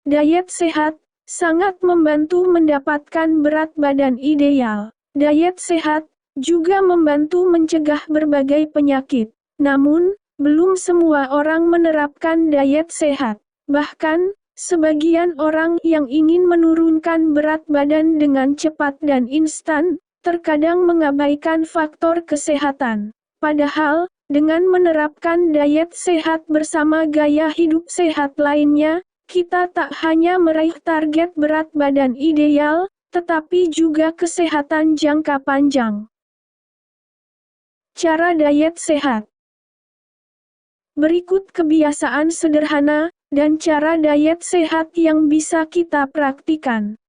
Diet sehat sangat membantu mendapatkan berat badan ideal. Diet sehat juga membantu mencegah berbagai penyakit. Namun, belum semua orang menerapkan diet sehat. Bahkan, sebagian orang yang ingin menurunkan berat badan dengan cepat dan instan, terkadang mengabaikan faktor kesehatan. Padahal, dengan menerapkan diet sehat bersama gaya hidup sehat lainnya, kita tak hanya meraih target berat badan ideal, tetapi juga kesehatan jangka panjang. Cara diet sehat. Berikut kebiasaan sederhana dan cara diet sehat yang bisa kita praktikan.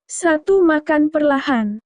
1. Makan perlahan.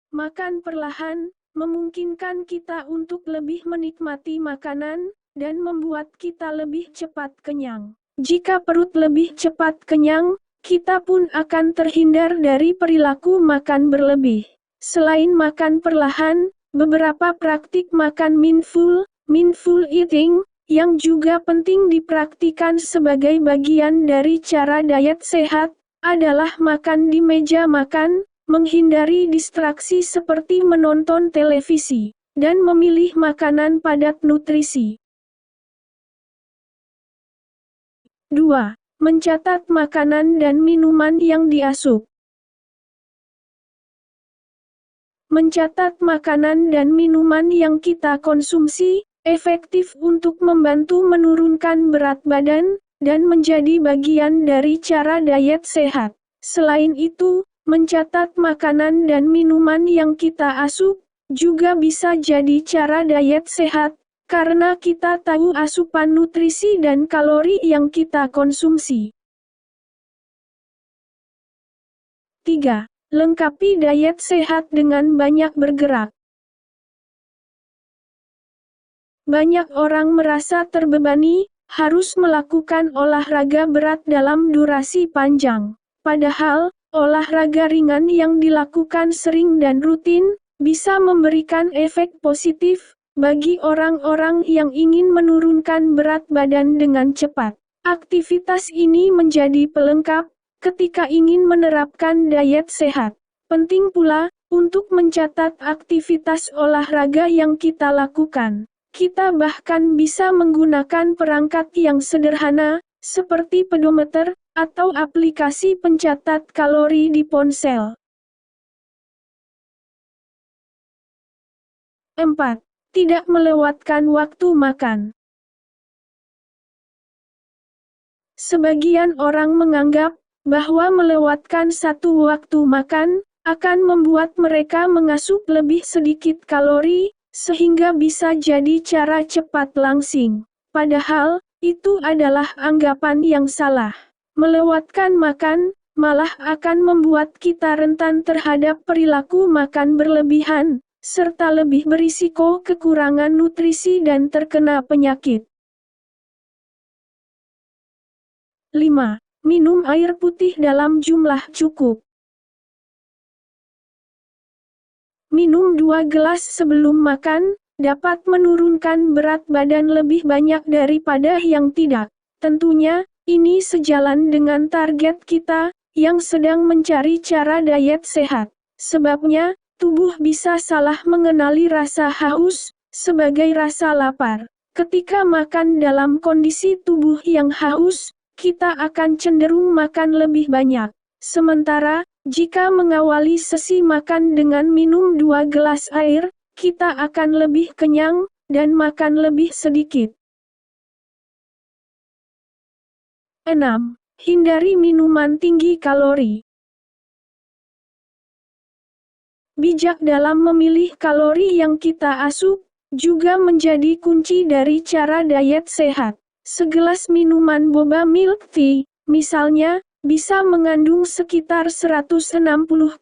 Makan perlahan memungkinkan kita untuk lebih menikmati makanan dan membuat kita lebih cepat kenyang. Jika perut lebih cepat kenyang, kita pun akan terhindar dari perilaku makan berlebih. Selain makan perlahan, beberapa praktik makan mindful eating, yang juga penting dipraktikkan sebagai bagian dari cara diet sehat, adalah makan di meja makan, menghindari distraksi seperti menonton televisi, dan memilih makanan padat nutrisi. 2. Mencatat makanan dan minuman yang diasup. Mencatat makanan dan minuman yang kita konsumsi, efektif untuk membantu menurunkan berat badan, dan menjadi bagian dari cara diet sehat. Selain itu, mencatat makanan dan minuman yang kita asup, juga bisa jadi cara diet sehat, karena kita tahu asupan nutrisi dan kalori yang kita konsumsi. 3. Lengkapi diet sehat dengan banyak bergerak. Banyak orang merasa terbebani, harus melakukan olahraga berat dalam durasi panjang. Padahal, olahraga ringan yang dilakukan sering dan rutin, bisa memberikan efek positif bagi orang-orang yang ingin menurunkan berat badan dengan cepat. Aktivitas ini menjadi pelengkap ketika ingin menerapkan diet sehat. Penting pula untuk mencatat aktivitas olahraga yang kita lakukan. Kita bahkan bisa menggunakan perangkat yang sederhana, seperti pedometer, atau aplikasi pencatat kalori di ponsel. 4. Tidak melewatkan waktu makan. Sebagian orang menganggap bahwa melewatkan satu waktu makan akan membuat mereka mengasup lebih sedikit kalori, sehingga bisa jadi cara cepat langsing. Padahal, itu adalah anggapan yang salah. Melewatkan makan malah akan membuat kita rentan terhadap perilaku makan berlebihan, serta lebih berisiko kekurangan nutrisi dan terkena penyakit. 5. Minum air putih dalam jumlah cukup. Minum 2 gelas sebelum makan, dapat menurunkan berat badan lebih banyak daripada yang tidak. Tentunya, ini sejalan dengan target kita, yang sedang mencari cara diet sehat. Sebabnya, tubuh bisa salah mengenali rasa haus sebagai rasa lapar. Ketika makan dalam kondisi tubuh yang haus, kita akan cenderung makan lebih banyak. Sementara, jika mengawali sesi makan dengan minum 2 gelas air, kita akan lebih kenyang, dan makan lebih sedikit. 6. Hindari minuman tinggi kalori. Bijak dalam memilih kalori yang kita asup, juga menjadi kunci dari cara diet sehat. Segelas minuman boba milk tea, misalnya, bisa mengandung sekitar 160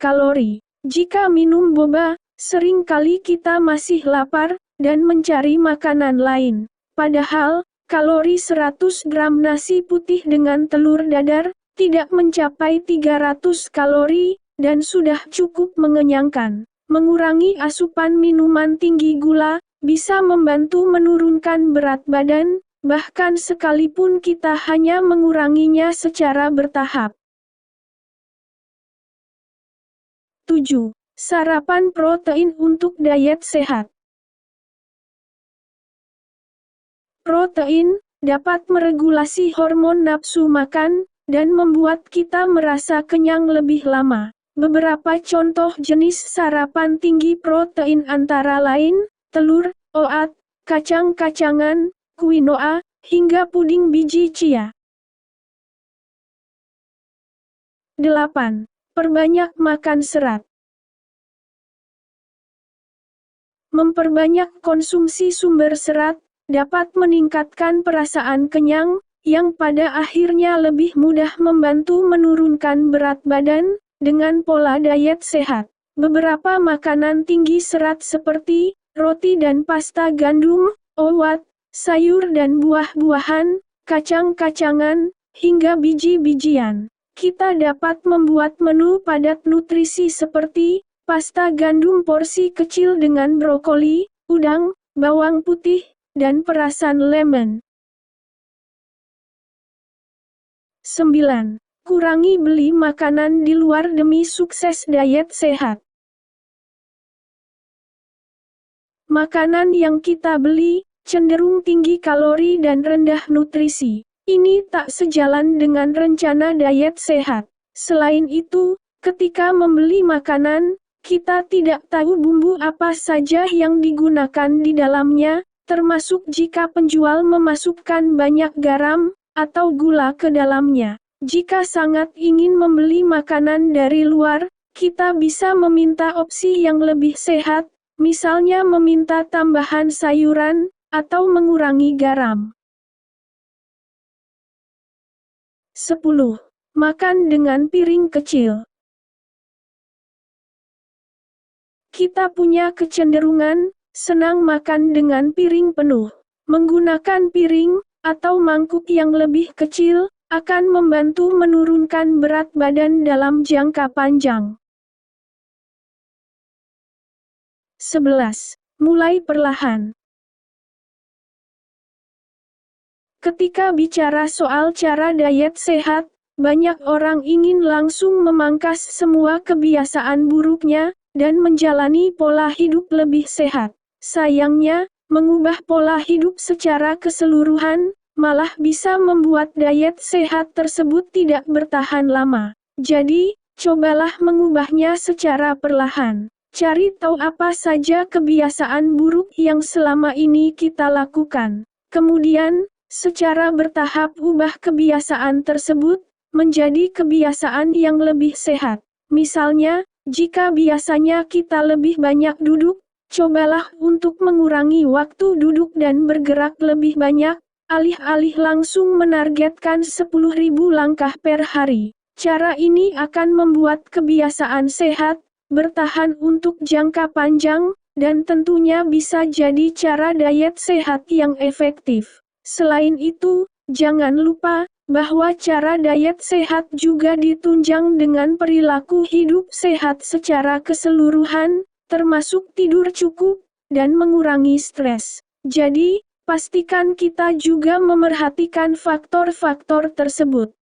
kalori. Jika minum boba, seringkali kita masih lapar, dan mencari makanan lain. Padahal, kalori 100 gram nasi putih dengan telur dadar, tidak mencapai 300 kalori, dan sudah cukup mengenyangkan. Mengurangi asupan minuman tinggi gula bisa membantu menurunkan berat badan, bahkan sekalipun kita hanya menguranginya secara bertahap. 7. Sarapan protein untuk diet sehat. Protein dapat meregulasi hormon nafsu makan dan membuat kita merasa kenyang lebih lama. Beberapa contoh jenis sarapan tinggi protein antara lain telur, oat, kacang-kacangan, quinoa, hingga puding biji chia. 8. Perbanyak makan serat. Memperbanyak konsumsi sumber serat dapat meningkatkan perasaan kenyang, yang pada akhirnya lebih mudah membantu menurunkan berat badan dengan pola diet sehat. Beberapa makanan tinggi serat seperti roti dan pasta gandum, oat, sayur dan buah-buahan, kacang-kacangan, hingga biji-bijian. Kita dapat membuat menu padat nutrisi seperti pasta gandum porsi kecil dengan brokoli, udang, bawang putih, dan perasan lemon. 9. Kurangi beli makanan di luar demi sukses diet sehat. Makanan yang kita beli cenderung tinggi kalori dan rendah nutrisi. Ini tak sejalan dengan rencana diet sehat. Selain itu, ketika membeli makanan, kita tidak tahu bumbu apa saja yang digunakan di dalamnya, termasuk jika penjual memasukkan banyak garam atau gula ke dalamnya. Jika sangat ingin membeli makanan dari luar, kita bisa meminta opsi yang lebih sehat, misalnya meminta tambahan sayuran atau mengurangi garam. 10. Makan dengan piring kecil. Kita punya kecenderungan senang makan dengan piring penuh. Menggunakan piring atau mangkuk yang lebih kecil akan membantu menurunkan berat badan dalam jangka panjang. 11. Mulai perlahan. Ketika bicara soal cara diet sehat, banyak orang ingin langsung memangkas semua kebiasaan buruknya dan menjalani pola hidup lebih sehat. Sayangnya, mengubah pola hidup secara keseluruhan malah bisa membuat diet sehat tersebut tidak bertahan lama. Jadi, cobalah mengubahnya secara perlahan. Cari tahu apa saja kebiasaan buruk yang selama ini kita lakukan. Kemudian, secara bertahap ubah kebiasaan tersebut menjadi kebiasaan yang lebih sehat. Misalnya, jika biasanya kita lebih banyak duduk, cobalah untuk mengurangi waktu duduk dan bergerak lebih banyak, alih-alih langsung menargetkan 10.000 langkah per hari. Cara ini akan membuat kebiasaan sehat bertahan untuk jangka panjang, dan tentunya bisa jadi cara diet sehat yang efektif. Selain itu, jangan lupa bahwa cara diet sehat juga ditunjang dengan perilaku hidup sehat secara keseluruhan, termasuk tidur cukup dan mengurangi stres. Jadi, pastikan kita juga memerhatikan faktor-faktor tersebut.